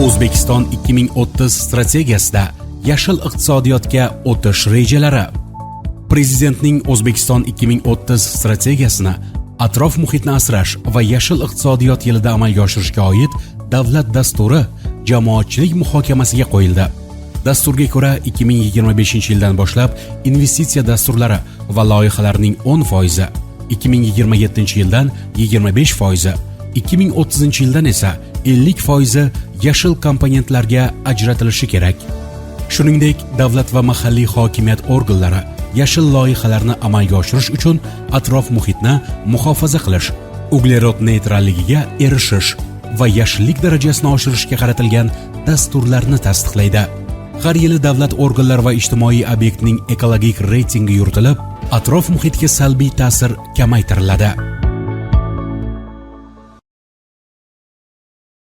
O'zbekiston 2030 strategiyasida yashil iqtisodiyotga o'tish rejalari. Prezidentning O'zbekiston 2030 strategiyasini atrof muhitni asrash va yashil iqtisodiyot yilida amalga oshirishga oid davlat dasturi jamoatchilik muhokamasiga qo'yildi. Dasturga ko'ra 2025-yildan boshlab investitsiya dasturlari va loyihalarning 10%, 2027-yildan 25%, 2030-yildan esa 50% yashil komponentlarga ajratilishi kerak. Shuningdek, davlat va mahalliy hokimiyat organlari yashil loyihalarni amalga oshirish uchun atrof muhitni muhofaza qilish, uglerod neytralligiga erishish va yashillik darajasini oshirishga qaratilgan dasturlarni tasdiqlaydi. Har yili davlat organlari va ijtimoiy obyektning ekologik reytingi yuritilib, atrof muhitga salbiy ta'sir kamaytiriladi.